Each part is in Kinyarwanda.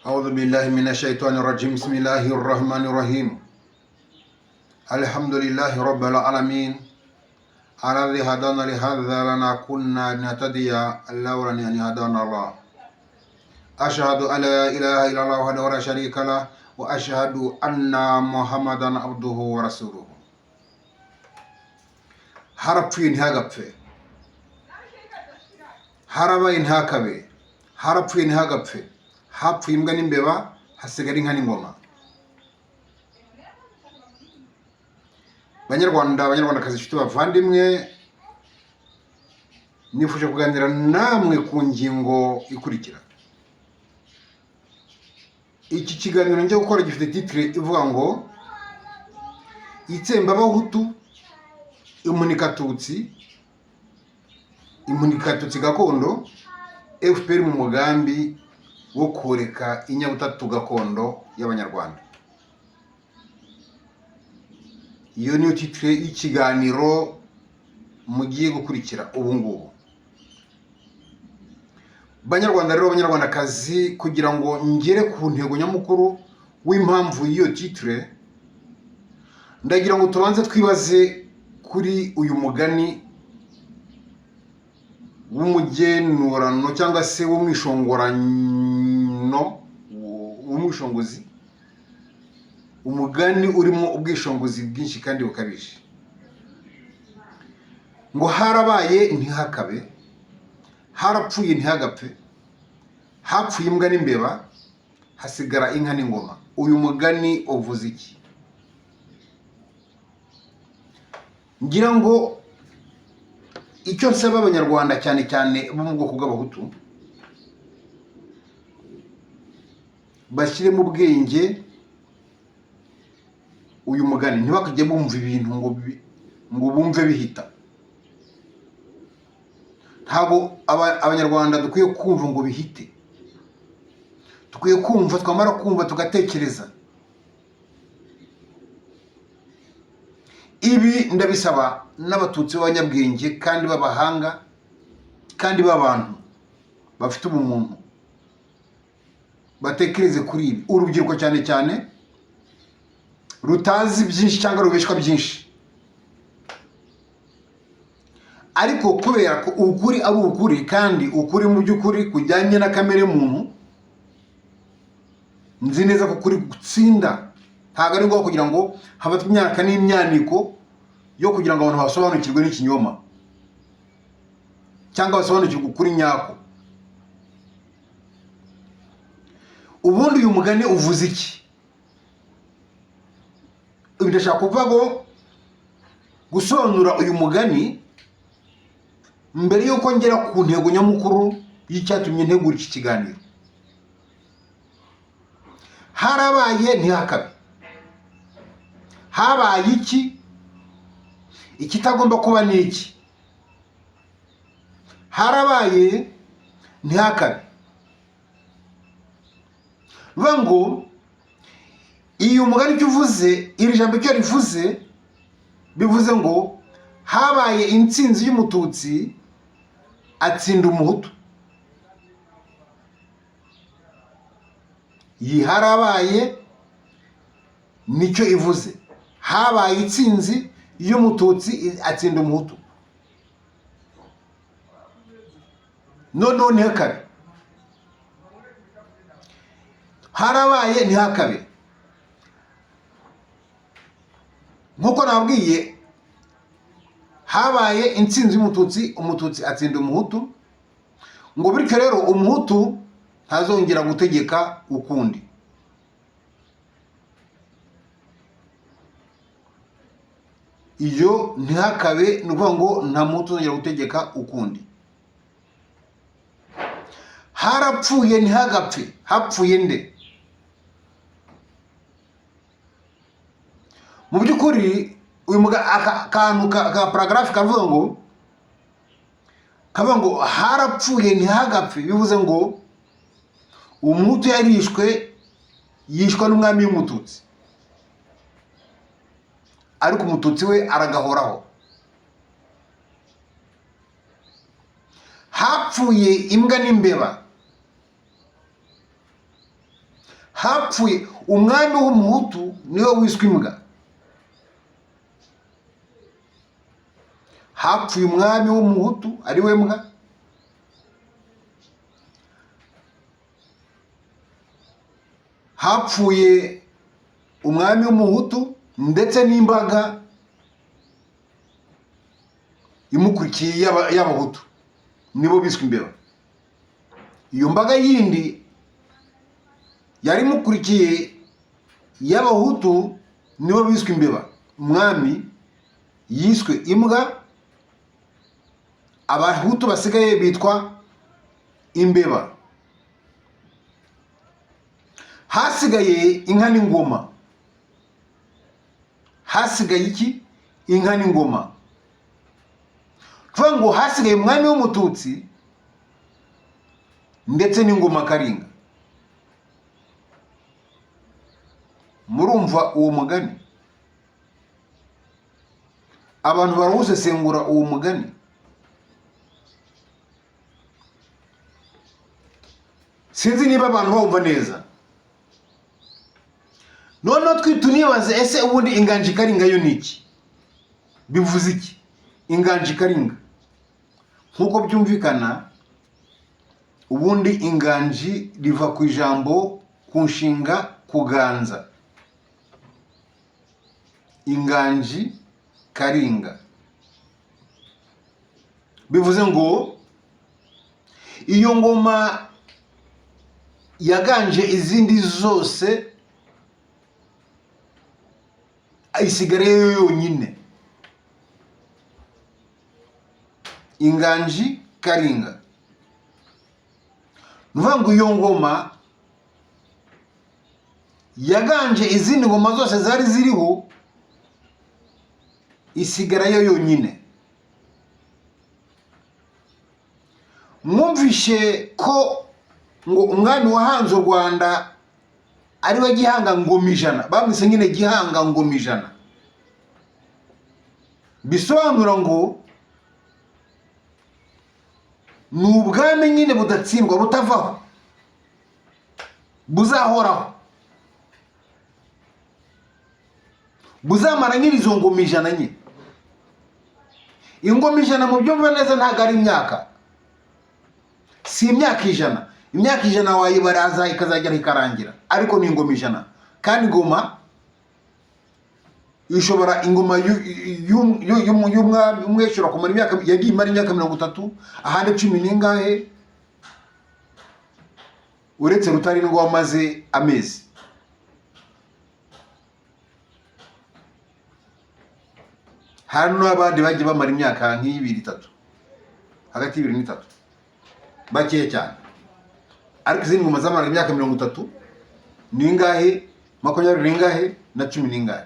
أعوذ بالله من الشيطان الرجيم. بسم الله الرحمن الرحيم. الحمد لله رب العالمين الذي هدانا لهذا لنا كنا نهتدي لولا أن هدانا الله. أشهد أن لا إله إلا الله وحده لا شريك له وأشهد أن محمدا عبده ورسوله. harapfuye ntihagapfe, harabaye ntihakabe, harapfuye ntihagapfe, hapfuye imbwa n'imbeba hasigara inka n'ingoma. Banyarwandakazi, inshuti bavandimwe, nifuje kuganira namwe ku ngingo ikurikira. Iki kiganiro njye gukora gifite titre ivuga ngo itsembabahutu, impunikatutsi gakondo, FPR mu mugambi wo kureka inyabutatu gakondo y'Abanyarwanda. Iyo niyo titre y'ikiganiro mugiye gukurikira ubu ngubu. Banyarwanda rero, banyarwandakazi, kugira ngo ngere ku ntego nyamukuru w'impamvu y'iyo titre, ndagira ngo tubanze twibaze kuri uyu mugani w'umugenurano cyangwa se w'umwishongozi, umugani urimo ubwishongozi bwinshi kandi bukabije, ngo harabaye ntihakabe, harapfuye ntihagapfe, hapfuye imbwa n'imbeba hasigara inka n'ingoma. Uyu mugani uvuze iki? Ngira ngo icyo nsaba Abanyarwanda cyane cyane bo mu bwoko bw'Abahutu, bashyire mu bwenge uyu mugani, ntibakajye bumva ibintu ngo bumve bihita. Ntabwo Abanyarwanda dukwiye kumva ngo bihite, dukwiye kumva, twamara kumva tugatekereza. Ibi ndabisaba n'abatutsi b'abanyabwenge kandi b'abahanga kandi b'abantu bafite ubumuntu, batekereze kuri ibi. Urubyiruko cyane cyane rutazi byinshi cyangwa rubeshwa byinshi, ariko kubera ko ukuri ari ukuri, kandi ukuri mu by'ukuri kujyanye na kamere muntu, nzi neza ko kuri gutsinda. Ntabwo ari ngombwa kugira ngo habate imyaka n'imyaniko yo kugira ngo abantu basobanukirwe n'ikinyoma cyangwa basobanukirwe ukuri nyako. Ubundi uyu mugani uvuze iki? Ndashaka kuvuga ngo gusobanura uyu mugani mbere yuko ngera ku ntego nyamukuru y'icyatumye ntegura iki kiganiro. Harabaye ntihakabe, habaye iki? Ikitagomba kuba ni iki? Harabaye ntihakabe. Bivuga ngo iyo umugani icyo uvuze, iri jambo icyo rivuze, bivuze ngo habaye intsinzi y'Umututsi atsinda Umuhutu. Iyi harabaye nicyo ivuze, habaye intsinzi y'Umututsi atsinda Umuhutu. Noneho ntihakabe, harabaye ntihakabe. Nkuko nabwiye, habaye intsinzi y'Umututsi, Umututsi atsinda Umuhutu, ngo bityo rero Umuhutu ntazongera gutegeka ukundi. Iyo ntihakabe ni ukuvuga ngo nta Muhutu uzongera gutegeka ukundi. Harapfuye ntihagapfe, hapfuye nde? Mu by'ukuri uyu akantu ka paragraphe kavuga ngo harapfuye ntihagapfe, bivuze ngo Umuhutu yishwa n'umwami w'Umututsi, ariko Umututsi we aragahoraho. Hapfuye imbwa n'imbeba, hapfuye umwami w'umuhutu niwe wiswe imbwa. Hapfuye umwami w'umuhutu ari we mbwa. Hapfuye umwami w'umuhutu ndetse n'imbaga imukurikiye y'abahutu nibo biswe imbeba. Iyo mbaga yindi yari imukurikiye y'abahutu nibo biswe imbeba. Umwami yiswe imbwa, abahutu basigaye bitwa imbeba. Hasigaye inka n'ingoma. Hasigaye iki? Inka n'ingoma. Tuvuga ngo hasigaye umwami w'umututsi ndetse n'ingoma Karinga. Murumva uwo mugani? Abantu barawusesengura uwo mugani. Sinzi niba abantu bawumva neza. Noneho tunibaze, ese ubundi inganji Karinga yo ni iki? Bivuze iki inganji Karinga? Nkuko byumvikana, ubundi inganji riva ku ijambo kunshinga, kuganza. Inganji Karinga bivuze ngo iyo ngoma yaganje izindi zose ayisigareyo yonyine. Inganji Karinga nuvuga ngo iyo ngoma yaganje izindi ngoma zose zari ziriho, isigarayo yonyine. Mwumvishe ko ngo umwami wahanze u Rwanda ari we Gihanga Ngomijana, bamwise nyine Gihanga Ngomijana. Bisobanura ngo ni ubwami nyine budatsindwa, butavaho, buzahoraho, buzamara nyiri izo ngomijana nyine. Ingomijana mu byumva neza ntabwo ari imyaka, si imyaka ijana. Imyaka ijana wayibaraza ikazagera ikarangira, ariko ni ingomijana. Kandi ingoma ishobora, ingoma y'umwami umwe ishobora kumara imyaka, yagiye imara imyaka 30, ahandi 10 n'ingahe, uretse Rutari ngo wamaze amezi. Hano n'abandi bagiye bamara imyaka nk'ibiri 3, hagati y'ibiri n'3, bakeya cyane. Ariko izindi ngoma zamara imyaka 30 n'ingahe, 20 n'ingahe na 10 n'ingahe.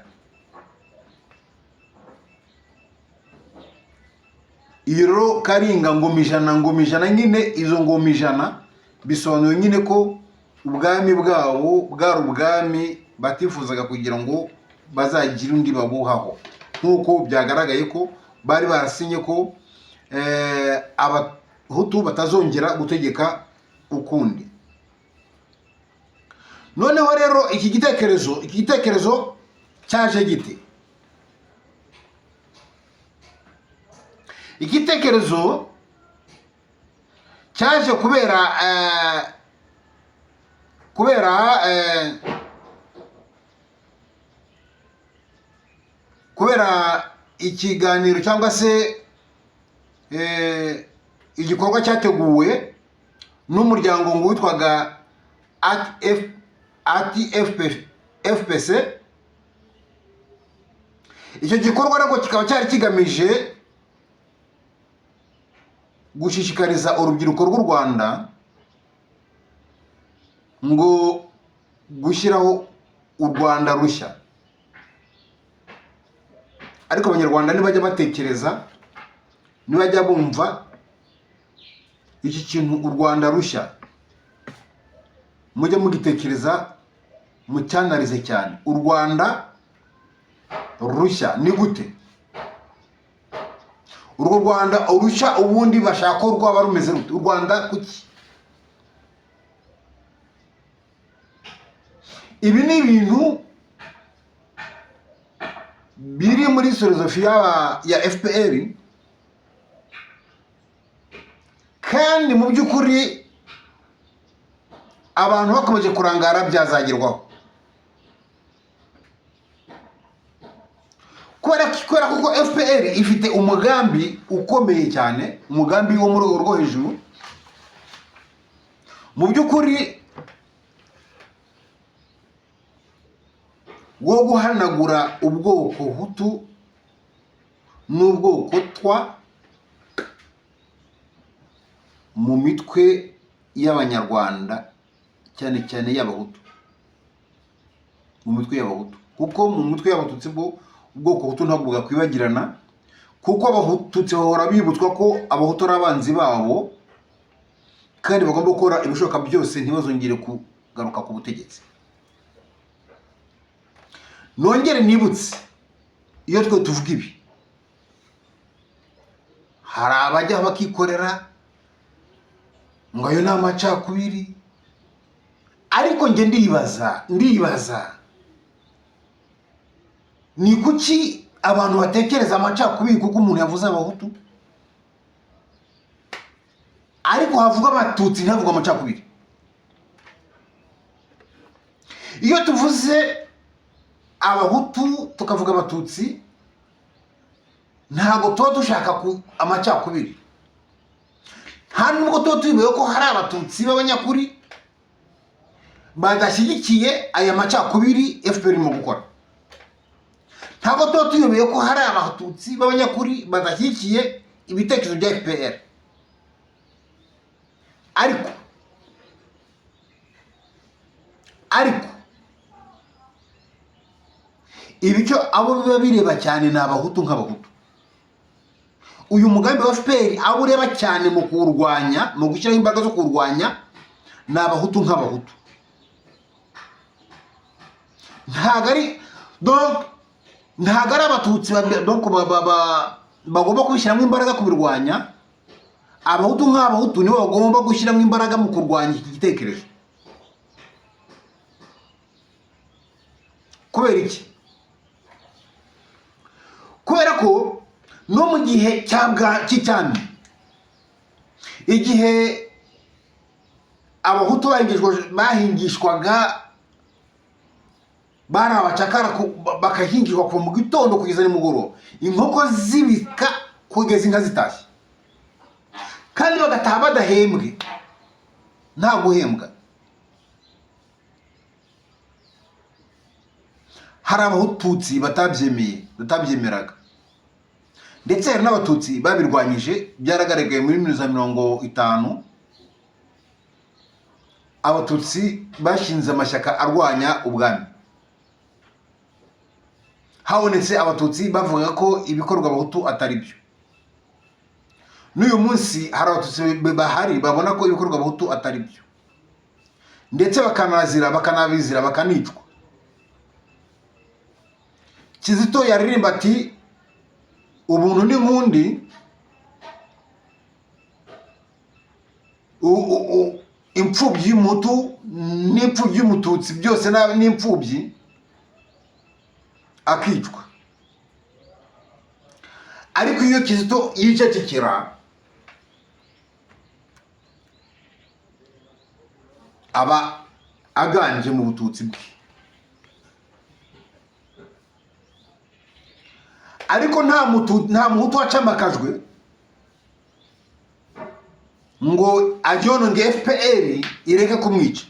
Iyo Karinga ngomijana nyine, izo ngomijana bisobanuye nyine ko ubwami bwabo bwari ubwami batifuzaga kugira ngo bazagire undi babuhaho, nkuko byagaragaye ko bari barasinye ko abahutu batazongera gutegeka ukundi. Noneho rero iki gitekerezo cyaje gite? Igitekerezo cyaje kubera ikiganiro cyangwa se igikorwa cyateguwe n'umuryango ngo witwaga FPC. Icyo gikorwa rero kikaba cyari kigamije gushishikariza urubyiruko rw'u Rwanda ngo gushyiraho u Rwanda rushya. Ariko abanyarwanda ntibajya batekereza, ntibajya bumva iki kintu u Rwanda rushya. Mujye mugitekereza, mucyanarize cyane. U Rwanda rushya ni gute? Urwo Rwanda urushya ubundi bashaka ko rwaba rumeze rute? U Rwanda kuki? ibi ni ibintu biri muri filozofiya ya FPR, kandi mu by'ukuri abantu bakomeje kurangara byazagerwaho, kubera kuko FPR ifite umugambi ukomeye cyane, umugambi wo muri urwo hejuru. Mu by'ukuri wo guhanagura ubwoko Hutu n'ubwoko Twa mu mitwe y'Abanyarwanda, cyane cyane y'Abahutu, mu mitwe y'Abahutu, kuko mu mitwe y'Abatutsi bwo ubwoko Hutu ntabwo bwakwibagirana, kuko Abatutsi bahora bibutswa ko Abahutu ari abanzi babo, kandi bagomba gukora ibishoboka byose ntibazongere kugaruka ku butegetsi. Nongere nibutse, iyo twe tuvuga ibi, hari abajya bakikorera ngo ayo ni amacakubiri, ariko njye ndibaza ni kuki abantu batekereza amacakubiri kuko umuntu yavuze Abahutu, ariko havuga Abatutsi ntavuga amacakubiri? Iyo tuvuze Abahutu tukavuga Abatutsi, ntabwo tuba dushaka amacakubiri, nta nubwo tuba tuyobewe ko hari Abatutsi b'abanyakuri badashyigikiye aya macakubiri FPR irimo gukora. Ntabwo tuba tuyobewe ko hari Abatutsi b'abanyakuri badashyigikiye ibitekerezo bya FPR. Ariko ibicyo abo biba bireba cyane ni Abahutu nk'Abahutu. Uyu mugambi wa FPR abo ureba cyane mu kurwanya, mu gushyiraho imbaraga zo kurwanya, ni Abahutu nk'Abahutu. Ntabwo ari Abatutsi bagomba kubishyiramo imbaraga kubirwanya. Abahutu nk'Abahutu nibo bagomba gushyiramo imbaraga mu kurwanya iki gitekerezo. Kubera iki? Kubera ko no mu gihe cy'icyami, igihe Abahutu bahingishwaga, bari abacakara, bakahingishwa kuva mu gitondo kugeza nimugoroba, inkoko zibika kugeza inka zitashye, kandi bagataha badahembwe, nta guhembwa. Hari Abatutsi batabyemeraga, ndetse hari n'Abatutsi babirwanyije. Byaragaragaye muri 1950, Abatutsi bashinze amashyaka arwanya ubwami. Habonetse Abatutsi bavuga ko ibikorwa Abahutu atari byo. N'uyu munsi hari Abatutsi bahari babona ko ibikorwa Abahutu atari byo, ndetse bakanabizira bakanicwa. Kizito yaririmba ati ubuntu ni nkundi, imfubyi y'Umuhutu n'imfubyi y'Umututsi byose n'imfubyi, akicwa. Ariko iyo Kizito yicecekera, aba aganje mu Bututsi bwe. Ariko nta Muhutu wacamakajwe ngo ajyononge FPR ireke kumwica.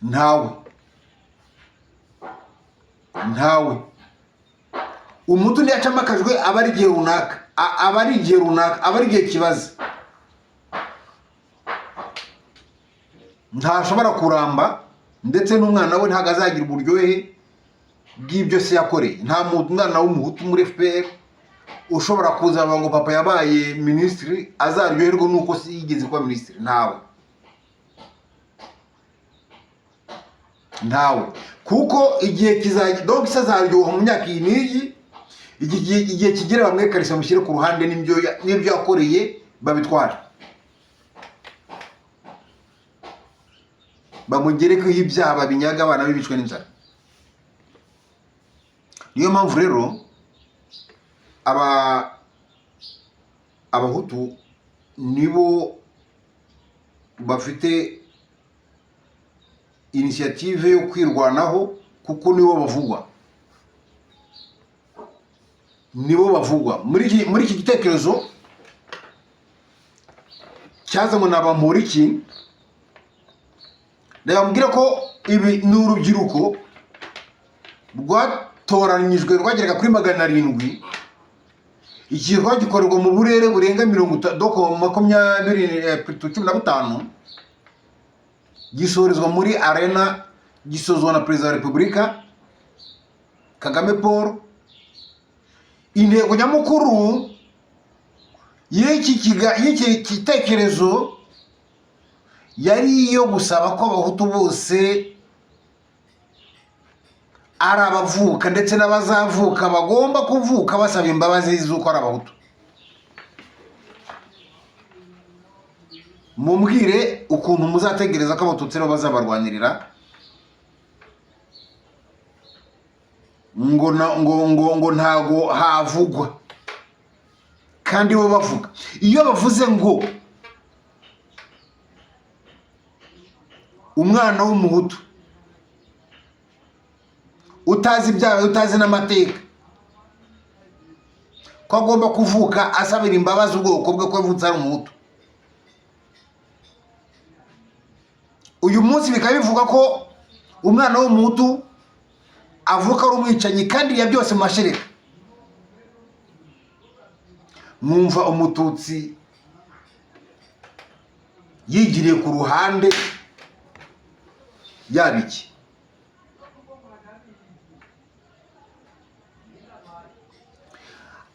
Ntawe. Umuhutu ntiyacamakajwe, aba ari igihe runaka, aba ari igihe kibazo. Ntashobora kuramba, ndetse n'umwana we ntabwo azagira uburyohe bw'ibyo se yakoreye. Nta mwana w'Umuhutu muri FPR ushobora kuza ngo papa yabaye minisitiri azaryoherwa nuko se yigeze kuba minisitiri. Ntawe. Kuko igihe kizaryoha mu myaka iyi n'iyi, igihe kigera bamwe Kalisa mushyire ku ruhande n'ibyo yakoreye babitwara. bamugerekeho ibyaha babinyaga abana bibicwe n'inzara. Niyo mpamvu rero abahutu nibo bafite initiative yo kwirwanaho, kuko nibo bavugwa muri iki gitekerezo cyazanywe na Bamporiki. Ndababwira ko ibi ni urubyiruko rwatoranyijwe rwageraga kuri 700. Iki gikorwa gikorerwa mu burere burenga 15 gisorezwa muri arena, gisozwa na Perezida wa Repubulika Kagame Paul. Intego nyamukuru y'iki gitekerezo yari iyo gusaba ko abahutu bose ari abavuka ndetse n'abazavuka bagomba kuvuka basaba imbabazi z'uko ari abahutu. Mumbwire ukuntu muzategereza ko abatutsi rero bazabarwanirira ngo ntago havugwa, kandi bo bavuga. Iyo bavuze ngo umwana w'umuhutu utazi ibyaha, utazi n'amateka, ko agomba kuvuka asabira imbabazi ubwoko bwe ko yavutse ari umuhutu, uyu munsi bikaba bivuga ko umwana w'umuhutu avuka ari umwicanyi, kandi ya byose mu mashereka. Mwumva umututsi yigiriye ku ruhande yabiki?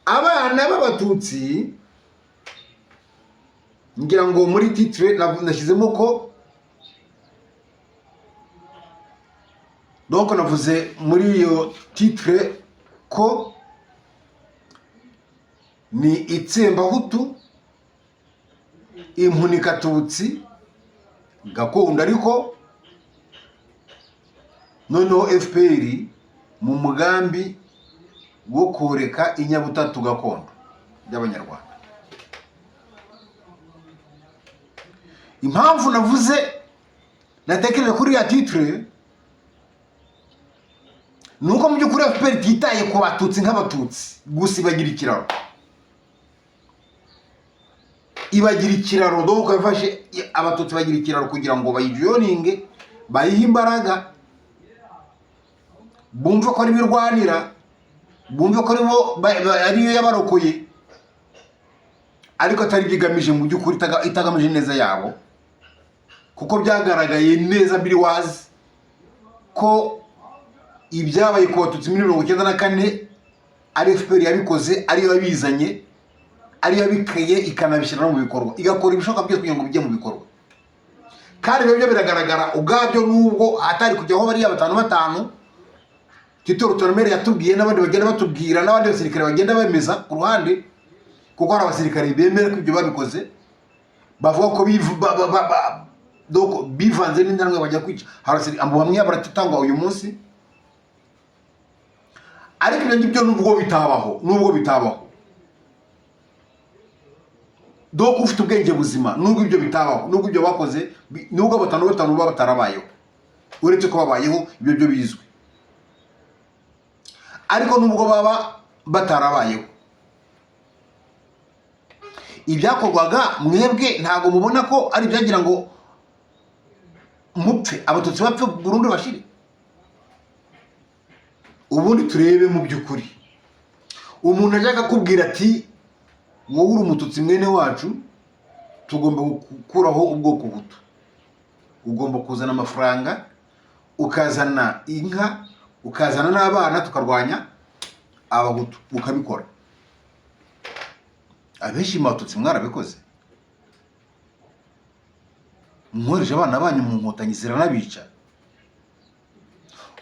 Abana b'abatutsi, ngira ngo muri titre nashyizemo ko, donc navuze muri iyo titre ko ni itsembahutu, impunikatutsi gakondo, ariko noneho FPR mu mugambi wo koreka inyabutatu gakondo y'Abanyarwanda. Impamvu navuze natekereje kuri ya titre nuko mu by'ukuri FPR titaye ku batutsi nk'abatutsi gusa, ibagira ikiraro, donc yafashe abatutsi bagira ikiraro kugira ngo bayijoninge, bayihe imbaraga, bumve ko ari birwanira, bumve ko ariyo yabarokoye, ariko atari bigamije mu by'ukuri, itagamije neza yabo, kuko byagaragaye neza biriwazi ko ibyabaye ku batutsi muri 1994 ari FPR yabikoze, ariyo yabizanye, ariyo yabikeye, ikanabishyira mu bikorwa, igakora ibishoboka byose kugira ngo bijye mu bikorwa. Kandi ibyo biragaragara ubwabyo, nubwo atari kujyaho bariya 5 Tito Rutonmere yatubwiye, n'abandi bagenda batubwira, n'abandi basirikare bagenda bemeza ku ruhande, kuko hari abasirikare bemera ko ibyo babikoze, bavuga ko bivanze n'indanwe bajya kwica. Hari bamwe baratutangwa uyu munsi, ariko ibyo ngibyo nubwo bitabaho, donc ufite ubwenge buzima, nubwo ibyo bitabaho, nubwo ibyo bakoze, nubwo 5 baba batarabayeho, uretse ko babayeho, ibyo byo bizwi, ariko nubwo baba batarabayeho, ibyakorwaga mwebwe ntago mubona ko ari byagira ngo mupfe, abatutsi bapfe burundu bashire. Ubundi turebe mu by'ukuri, umuntu ajyaga kubwira ati wowe uri umututsi mwene wacu, tugomba gukuraho ubwoko buto, ugomba kuzana amafaranga, ukazana inka, ukazana n'abana, tukarwanya abahutu, ukabikora. Abenshi mu batutsi mwarabikoze, mwohereje abana banyu mu nkotanyi ziranabica.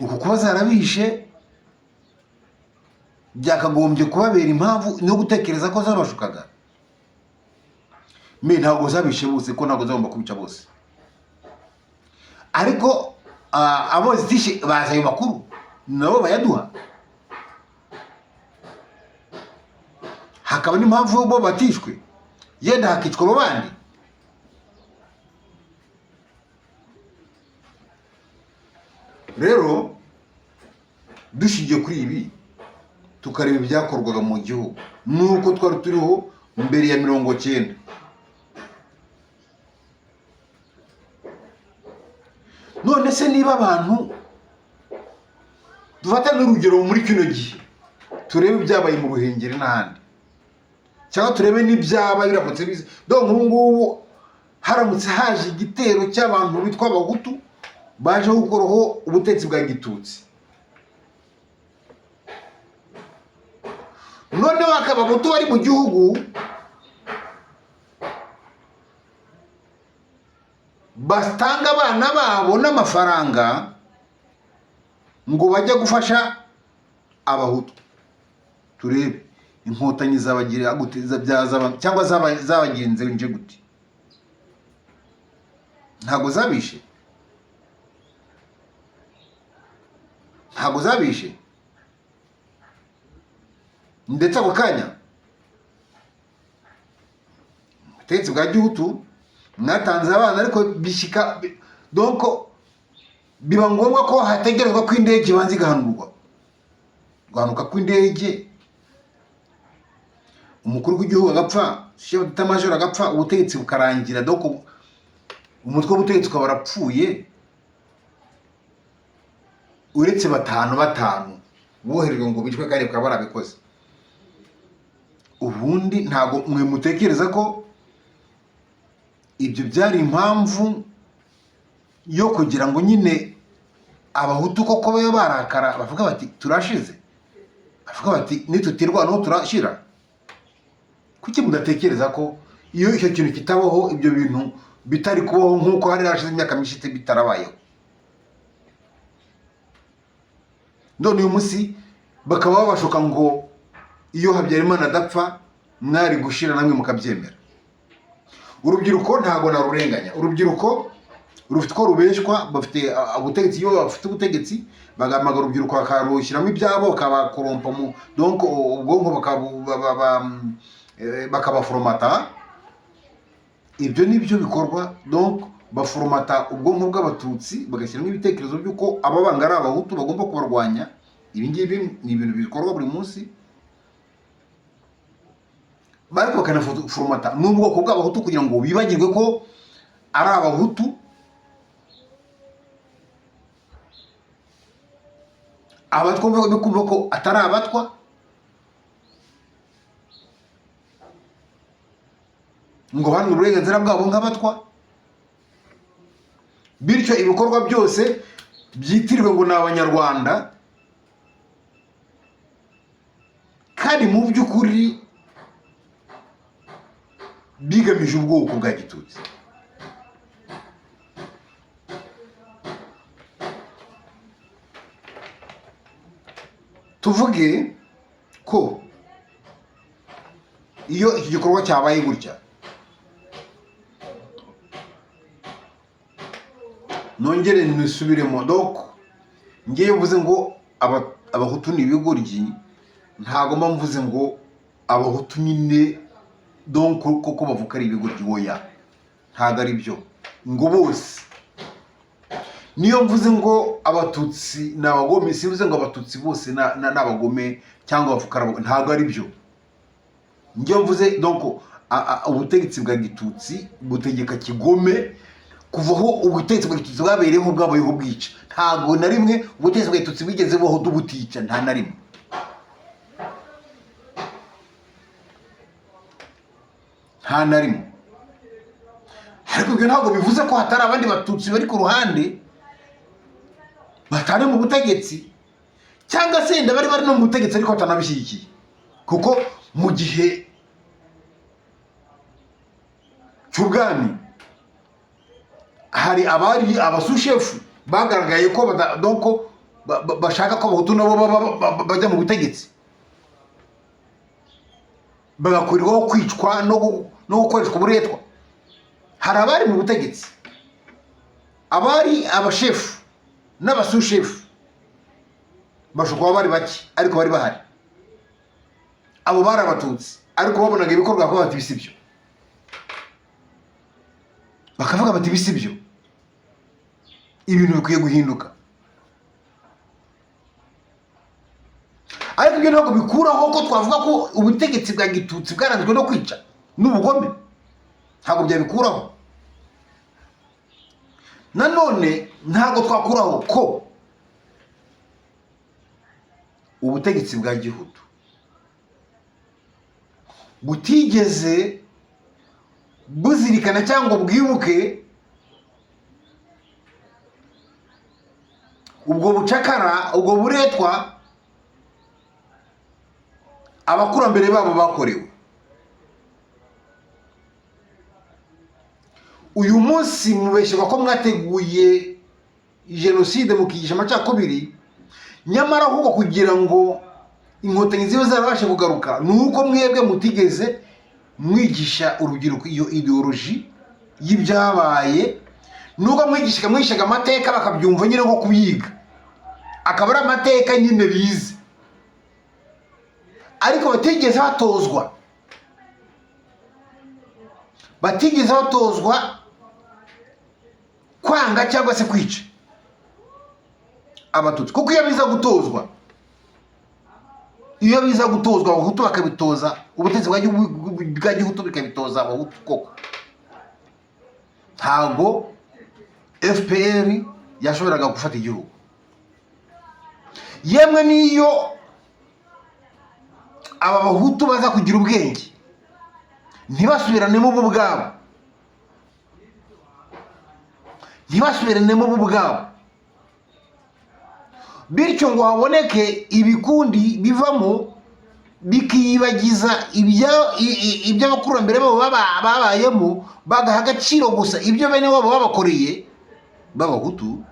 Uku kuba zarabishe byakagombye kubabera impamvu no gutekereza ko zabashukaga. Ntabwo zabishe bose, ko ntabwo zagomba kubica bose. ariko abo zitishe baza ayo makuru nabo bayaduha, hakaba n'impamvu bo batishwe yenda hakicwa abo bandi. Rero dushingiye kuri ibi tukareba ibyakorwaga mu gihugu nuko twari turiho mbere ya 90. None se niba abantu dufata n'urugero muri kino gihe turebe ibyabaye mu Ruhengeri n'ahandi, cyangwa turebe n'ibyaba biramutse bize donc ubu ngubu haramutse haje igitero cy'abantu bitwa abahutu baje gukuraho ubutetsi bwa Gitutsi, none bakaba abahutu bari mu gihugu batanga abana babo n'amafaranga ngo bajya gufasha abahutu. Turebe inkotanyi zabagira guteza byaza cyangwa zabagenze nje gute? Ntago zabishe, ntago zabishe. Ndetse ako kanya ubutegetsi bwa Gihutu mwatanze abana ariko bishika donc biba ngombwa ko hategerezwa ko indege banzi gahanurwa, gahanuka ko indege umukuru w'igihugu agapfa, chef d'état-major agapfa, ubutegetsi bukarangira, donc umutwe w'ubutegetsi ukaba warapfuye, uretse batanu boherejwe ngo bicwe kandi bakaba barabikoze. Ubundi ntago mwe mutekereza ko ibyo byari impamvu yo kugira ngo nyine abahutu koko babe barakara bavuga bati turashize, bavuga bati nitutirwanaho turashira? Kuki mudatekereza ko iyo icyo kintu kitabaho ibyo bintu bitari kubaho nk'uko hari hashize imyaka myinshi bitarabayeho? None uyu munsi bakaba babashoka ngo iyo Habyarimana adapfa mwari gushira namwe mukabyemera. Urubyiruko ntago narurenganya, urubyiruko rufite ko rubeshwa, bafite ubutegetsi, iyo bafite ubutegetsi bagamagara urubyiruko bakarushyiramo ibyabo, bakabakorompa mu donc ubwonko bakabaforomata. Ibyo nibyo bikorwa, donc baforomata ubwonko bw'abatutsi bagashyiramo ibitekerezo by'uko aba banga ari abahutu bagomba kubarwanya. Ibi ngibi ni ibintu bikorwa buri munsi, bari bakanaforomata n'ubwoko bw'abahutu kugira ngo bibagirwe ko ari abahutu, abatwa bikumva ko atari abatwa, ngo hano uburenganzira bwabo nk'abatwa, bityo ibikorwa byose byitiriwe ngo ni Abanyarwanda, kandi mu by'ukuri bigamije ubwoko bwa Gitutsi. Tuvuge ko iyo iki gikorwa cyabaye gutya, nongere nisubiremo, donc ngiye mvuze ngo abahutu ni ibigoryi, ntago mba mvuze ngo abahutu nyine donc koko bavuka ari ibigoryi, oya, ntago ari byo ngo bose. Niyo mvuze ngo abatutsi n'abagome, sivuze ngo abatutsi bose n'abagome cyangwa bavuka, ntago ari byo. Ngiye mvuze donc ubutegetsi bwa Gitutsi butegeka kigome kuvaho ubutegetsi bwa Gitutsi bwabereyeho bwabayeho bwica. Ntago na rimwe ubutegetsi bwa Gitutsi bigeze baho dubutica, nta na rimwe. Nta na rimwe. Ariko ibyo ntabwo bivuze ko hatari abandi batutsi bari ku ruhande batari mu butegetsi, cyangwa se bari no mu butegetsi ariko batanabishyigikiye. Kuko mu gihe cy'ubwami hari abari abasushefu bagaragaye ko donc bashaka ko abahutu nabo bajya mu butegetsi, bagakurirwaho kwicwa no gukoreshwa uburetwa. Hari abari mu butegetsi abari abashefu n'abasushefu bashobora kuba bari bake ariko bari bahari. Abo bari abatutsi ariko babonaga ibikorwa ko bati bisibyo, bakavuga bati bisibyo, ibintu bikwiye guhinduka. Ariko ibyo ntabwo bikuraho ko twavuga ko ubutegetsi bwa gitutsi bwaranzwe no kwica n'ubugome, ntabwo byabikuraho. Nanone ntabwo twakuraho ko ubutegetsi bwa gihutu butigeze buzirikana cyangwa bwibuke ubwo bucakara, ubwo buretwa abakurambere babo bakorewe. Uyu munsi mubeshyirwa ko mwateguye jenoside mukigisha amacakubiri, nyamara ahubwo kugira ngo inkotanyi zibe zarabashe kugaruka nuko mwebwe mutigeze mwigisha urubyiruko iyo ideology y'ibyabaye. Nuko mwigishaga amateka bakabyumva nyine nko kuyiga, akaba ari amateka nyine bize, ariko batigeze batozwa kwanga cyangwa se kwica abatutsi. Kuko iyo biza gutozwa abahutu bakabitoza, ubutegetsi bwa gihutu bikabitoza abahutu, koko ntago FPR yashoboraga gufata igihugu. Yemwe niyo aba bahutu baza kugira ubwenge ntibasubiranemo bo ubwabo, bityo ngo haboneke ibikundi bivamo bikiyibagiza iby'abakurambere babo babayemo, bagaha agaciro gusa ibyo bene wabo babakoreye b'abahutu.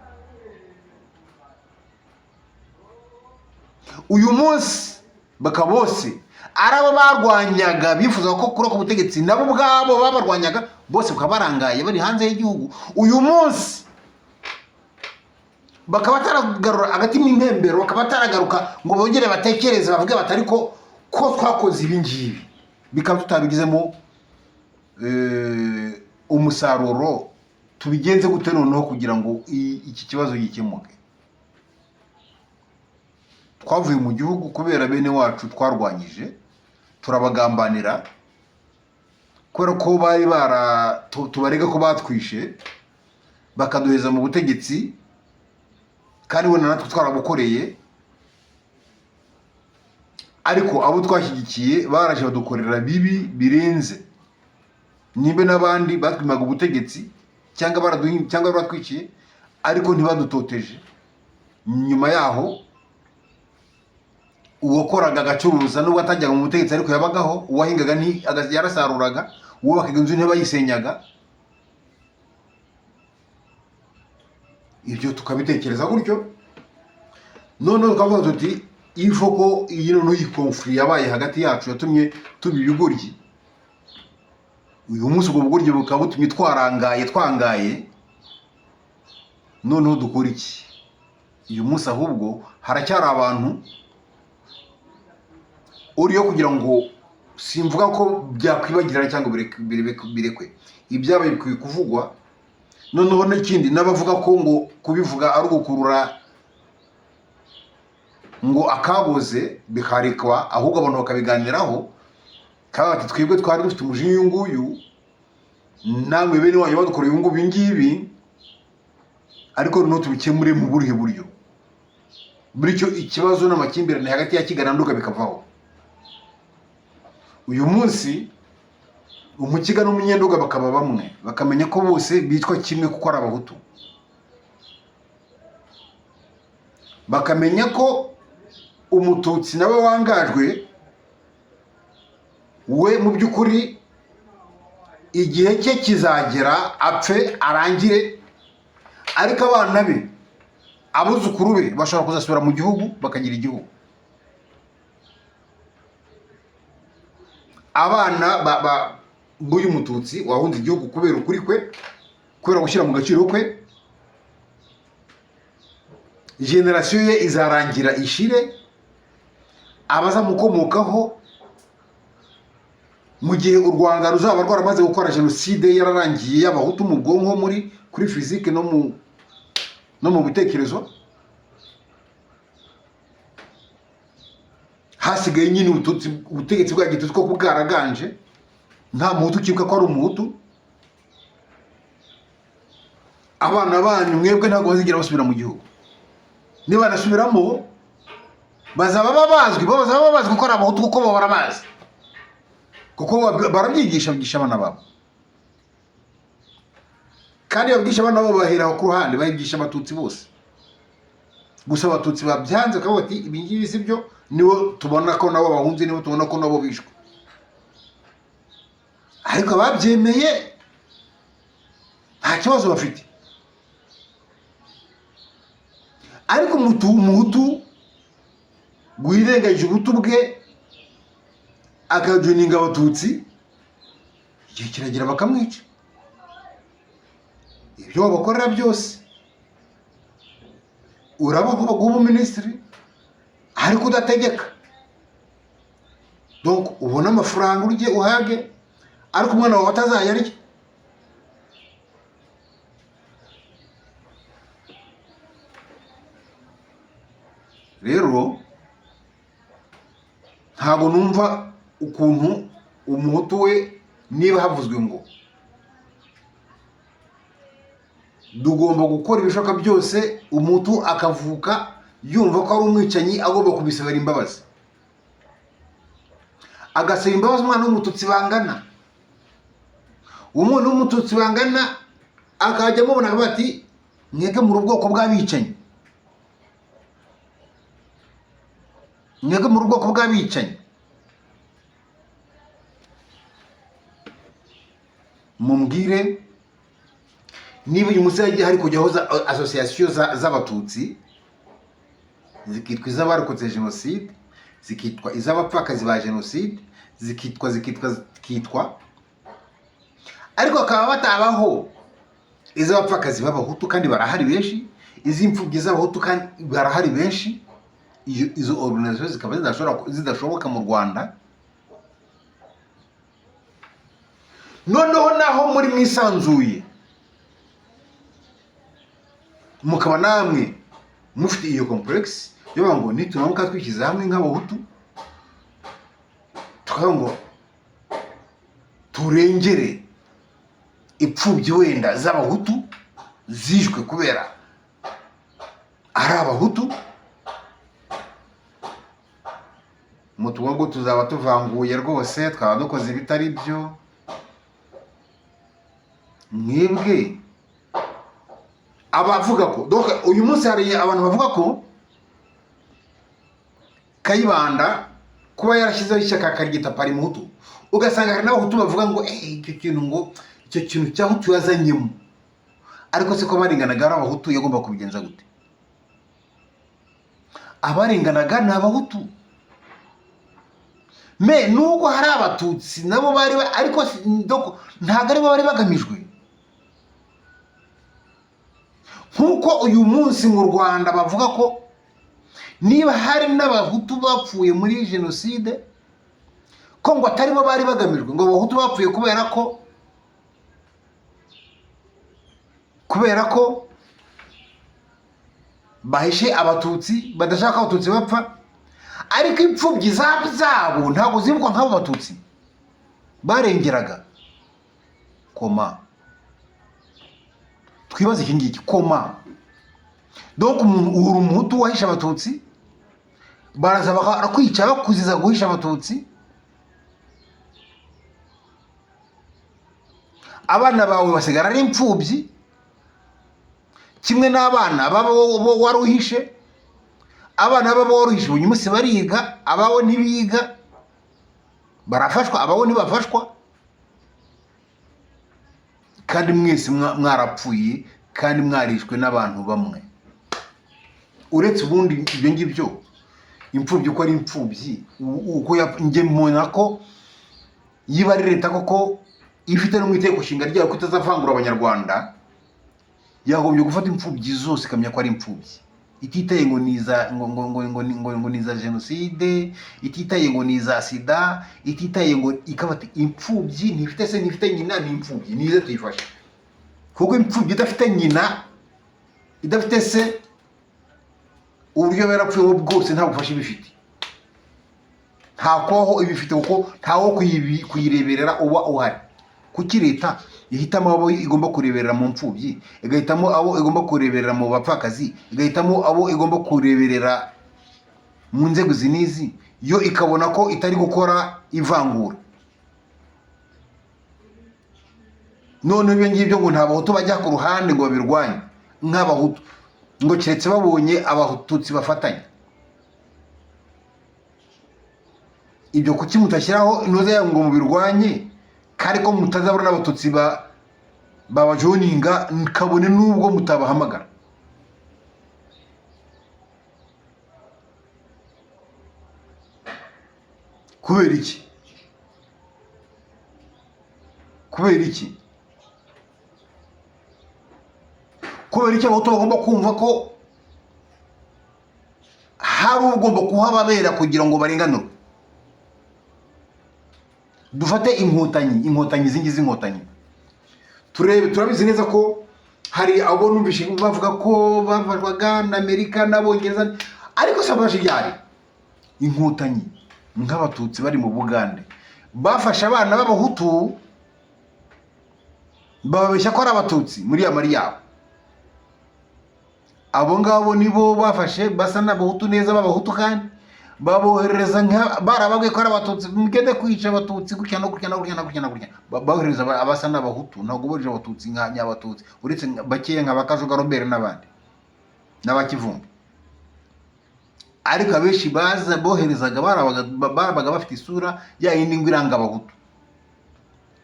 Uyu munsi bakaba bose arabo barwanyaga, bifuza ko kuri ku butegetsi nabo ubwabo babarwanyaga, bose bakaba barangaye bari hanze y'igihugu. Uyu munsi bakaba bataragarura agatima impembero, bakaba bataragaruka ngo bongere batekereze bavuge batari ko twakoze ibi ngibi bikaba tutabigizemo umusaruro, tubigenze gute noneho kugira ngo iki kibazo gikemuke. Twavuye mu gihugu kubera bene wacu twarwanyije, turabagambanira kubera ko bari tubarega ko batwishe, bakaduheza mu butegetsi kandi we natwe twarabukoreye. Ariko abo twashyigikiye baraje badukorera bibi birenze, nimbe n'abandi batwimaga ubutegetsi cyangwa baratwiciye ariko ntibadutoteje. Nyuma yaho uwakoraga agacuruza nubwo atajyaga mu butegetsi ariko yabagaho, uwahingaga yarasaruraga, uwubakaga inzu ntibayisenyaga. Ibyo tukabitekereza gutyo, noneho tukavuga tuti ifoko iyi noneho iyi konflit yabaye hagati yacu yatumye tuba ibigoryi. Uyu munsi ubwo bugoryi bukaba butumye twangaye, noneho dukora iki? Uyu munsi ahubwo haracyari abantu uriyo kugira ngo, simvuga ko byakwibagirana cyangwa birekwe, ibyabaye bikwiye kuvugwa. Noneho n'ikindi n'abavuga ko ngo kubivuga ari ugukurura ngo akaboze bikarekwa, ahubwo abantu bakabiganiraho, kandi bati twebwe twari dufite umujinya uyu nguyu, namwe bene wanyu badukoreye ubu ngubu ngibi, ariko noneho tubikemure mu burihe buryo, bityo ikibazo n'amakimbirane hagati ya Kigali na Nduga bikavaho. Uyu munsi Umukiga n'Umunyenduga bakaba bamwe, bakamenya ko bose bitwa kimwe kuko ari abahutu, bakamenya ko Umututsi nawe wangajwe we mu by'ukuri igihe cye kizagera apfe arangire, ariko abana be abuzukuru be bashobora kuzasubira mu gihugu bakagira igihugu. Abana b'uyu Mututsi wahunze igihugu kubera ukuri kwe, kubera gushyira mu gaciro kwe, generasiyo ye izarangira ishire, abazamukomokaho mu gihe u Rwanda ruzaba rwaramaze gukora jenoside yararangiye y'abahutu mu bwonko, muri kuri fizike no mu bitekerezo, hasigaye nyine ubutegetsi bwa gitutsi ko bwaraganje, nta muhutu ukibuka ko ari umuhutu. Abana banyu mwebwe ntabwo bazigera basubira mu gihugu, niba nasubiramo bazaba babazwi kuko ari abahutu, kuko bo barabazi, kuko barabyigisha, bigisha abana babo, kandi babwigisha abana babo bahera ku ruhande, bayigisha abatutsi bose. Gusa abatutsi babyanze ko bati ibi ngibi si byo, nibo tubona ko nabo bahunze, nibo tubona ko nabo bishwe. Ariko ababyemeye nta kibazo bafite. Ariko umuhutu gwirengagije ubutu bwe akajuninga abatutsi, igihe kiragira bakamwica. Ibyo babakorera byose, uraba nk'ubu minisitiri ariko udategeka, donc ubona amafaranga urye uhage, ariko umwana wawe atazayarya. Rero ntabwo numva ukuntu umuhutu we, niba havuzwe ngo dugomba gukora ibishoboka byose, umuhutu akavuka yumva ko ari umwicanyi, agomba kubisabira imbabazi, agasaba imbabazi umwana w'umututsi bangana. Umuntu w'umututsi bangana akajya amubona bati mwege muri ubwoko bw'abicanyi, mwege muri ubwoko bw'abicanyi. Mumbwire niba uyu munsi hari kujyaho association z'abatutsi, zikitwa iz'abarokotse jenoside, zikitwa iz'abapfakazi ba jenoside, zikitwa ariko akaba batabaho iz'abapfakazi b'abahutu, kandi barahari benshi, iz'imfubyi z'abahutu kandi barahari benshi. Izo organization zikaba zidashoboka mu Rwanda. Noneho naho muri mwisanzuye, mukaba namwe mufite iyo complex yo ngo nitunamuka twishyize hamwe nk'abahutu, tukavuga ngo turengere ipfubyi wenda z'abahutu zishwe kubera ari abahutu, mutuvuga ngo tuzaba tuvanguye rwose, twaba dukoze ibitari byo. Mwebwe abavuga ko, donc uyu munsi hari abantu bavuga ko Kayibanda kuba yarashyizeho ishyaka akaryita pari muhutu, ugasanga hari n'abahutu bavuga ngo icyo kintu cyahutu yazanyemo, ariko se ko barenganaga ari abahutu yagomba kubigenza gute? Abarenganaga ni abahutu, nubwo hari abatutsi nabo bari, ariko ntabwo aribo bari bagamijwe. Nkuko uyu munsi mu Rwanda bavuga ko niba hari n'abahutu bapfuye muri jenoside, ko ngo ataribo bari bagamijwe, ngo abahutu bapfuye kubera ko bahishe abatutsi, badashaka abatutsi bapfa. Ariko impfubyi zabo ntabwo zibukwa nk'abo batutsi barengeraga. Koma twibaze iki ngiki, koma. Donc uri umuhutu wahisha abatutsi, baraza bakakwica bakuziza guhisha abatutsi, abana bawe basigara ari impfubyi, kimwe n'abana babo waruhishe. Abana babo waruhishe uyu munsi bariga, abawe ntibiga, barafashwa, abawe ntibafashwa, kandi mwese mwarapfuye, kandi mwarishwe n'abantu bamwe. Uretse ubundi ibyo ngibyo, impfubyi uko ari impfubyi, uko njye mbona ko yiba ari leta koko ifite no mu itegeko nshinga ryayo ko itazavangura abanyarwanda, yagombye gufata impfubyi zose ikamenya ko ari impfubyi. ititaye ngo niza ngo niza jenoside, ititaye ngo niza sida, ititaye ngo ikabati imfubyi ntifite nyina, ni imfubyi nize tuyifashe. Kuko imfubyi idafite nyina, idafite se, uburyo barapfuye bwose nta bufasha bifite, nta kwaho ibifite, kuko ntawo kuyireberera uba uhari. Kuki leta ihitamo abo igomba kureberera mu mfubyi, igahitamo abo igomba kureberera mu bapfakazi, igahitamo abo igomba kureberera mu nzego zinizi, yo ikabona ko itari gukora ivangura? None ibyo ngibyo ngo nta bahutu bajya ku ruhande ngo babirwanye nk'abahutu, ngo keretse babonye abatutsi bafatanya. Ibyo kuki mutashyiraho inoze yanyu ngo mubirwanye, kari ko mutazabura n'abatutsi babajoninga, kabone n'ubwo mutabahamagara? Kubera iki? Kubera iki? Kubera iki abahutu bagomba kumva ko hari ugomba kuhababera kugira ngo barenganurwe? Dufate inkotanyi zingize inkotanyi, turabizi neza ko hari abo numvishe bavuga ko bavajwaga na Amerika n'Abongereza, ariko sabaje byari inkotanyi nk'abatutsi bari mu Bugande bafashe abana b'abahutu bababeshya ko ari abatutsi muri ya mari yabo. Abo ngabo nibo bafashe basa n'abahutu neza b'abahutu, kandi babohereza barababwiye ko ari abatutsi, mugende kwica abatutsi gutya no gutya no gutya no gutya no gutya. Babohereza abasa n'abahutu, ntabwo bohereje abatutsi nka nyabatutsi, uretse bakeya nka Bakajuga Robert n'abandi n'abakivumbi. Ariko abenshi baza boherezaga barabaga bafite isura ya yindi ngo iranga abahutu,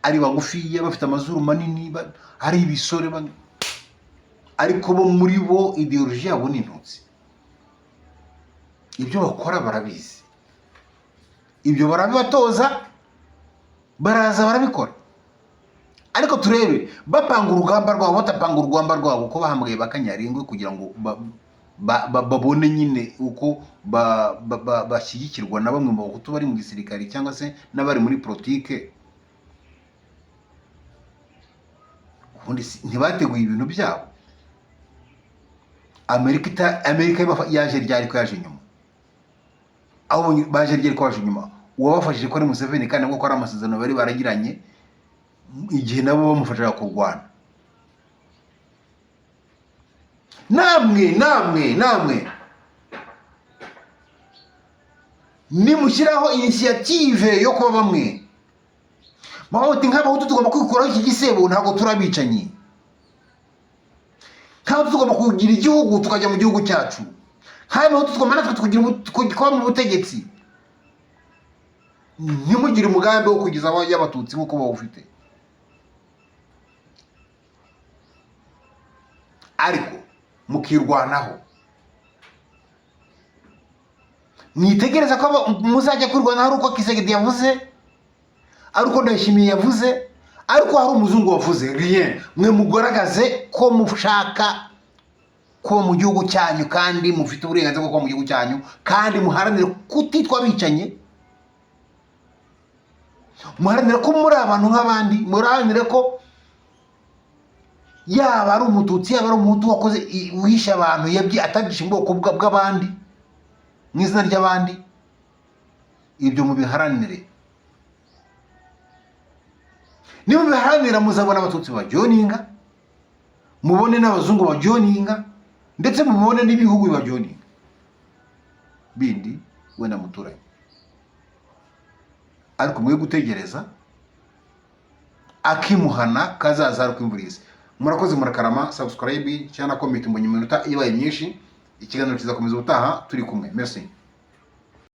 ari bagufiya, bafite amazuru manini, ari ibisore, ariko bo muri bo ideology yabo ni intutsi. Ibyo bakora barabizi, ibyo barabibatoza, baraza barabikora. Ariko turebe bapanga urugamba rwabo, batapanga urugamba rwabo, ko bahambwe Bakanyaringwe kugira ngo babone nyine uko bashyigikirwa na bamwe mu bahutu bari mu gisirikare cyangwa se n'abari muri politike. Ubundi ntibateguye ibintu byabo. Amerika yaje ryari ko yaje nyuma? Aho baje ryari ko yaje nyuma? Uwabafashije ko ari Museveni, kandi ngo ko ari amasezerano bari baragiranye igihe nabo bamufashaga kurwana. Namwe nimushyiraho initiative yo kuba bamwe bawuti nk'abahutu tugomba kwikuraho iki gisebo, ntabwo turabicanyi. Nk'abahutu tugomba kugira igihugu, tukajya mu gihugu cyacu. Nk'abahutu tugomba natwe kuba mu butegetsi. Ntimugire umugambi wo kugeza y'abatutsi nk'uko bawufite. Ariko mukirwanaho, mwitegereza ko muzajya kwirwanaho ari uko Kisegedi yavuze, ari uko Ndayishimiye yavuze, ariko hari umuzungu wavuze. Rien, mwe mugaragaze ko mushaka ko mu gihugu cyanyu, kandi mufite uburenganzira bwo kuba mu gihugu cyanyu, kandi muharanire kutitwa bicanye, muharanire ko muri abantu nk'abandi, muharanire ko yaba ari umututsi yaba ari umuhutu wakoze uhisha abantu, atagisha ubwoko bw'abandi mu izina ry'abandi, ibyo mubiharanire. Niba mubiharanira, muzabona abatutsi bajoninga, mubone n'abazungu bajoninga, ndetse mubone n'ibihugu bajoninga bindi wenda muturanye. Ariko mwe gutegereza akimuhana kazaza ari kwimvuriza. Murakoze, murakarama. Subscribe cyangwa comment mbonye iminota ibaye myinshi. Ikiganiro kizakomeza ubutaha turi kumwe. Merci.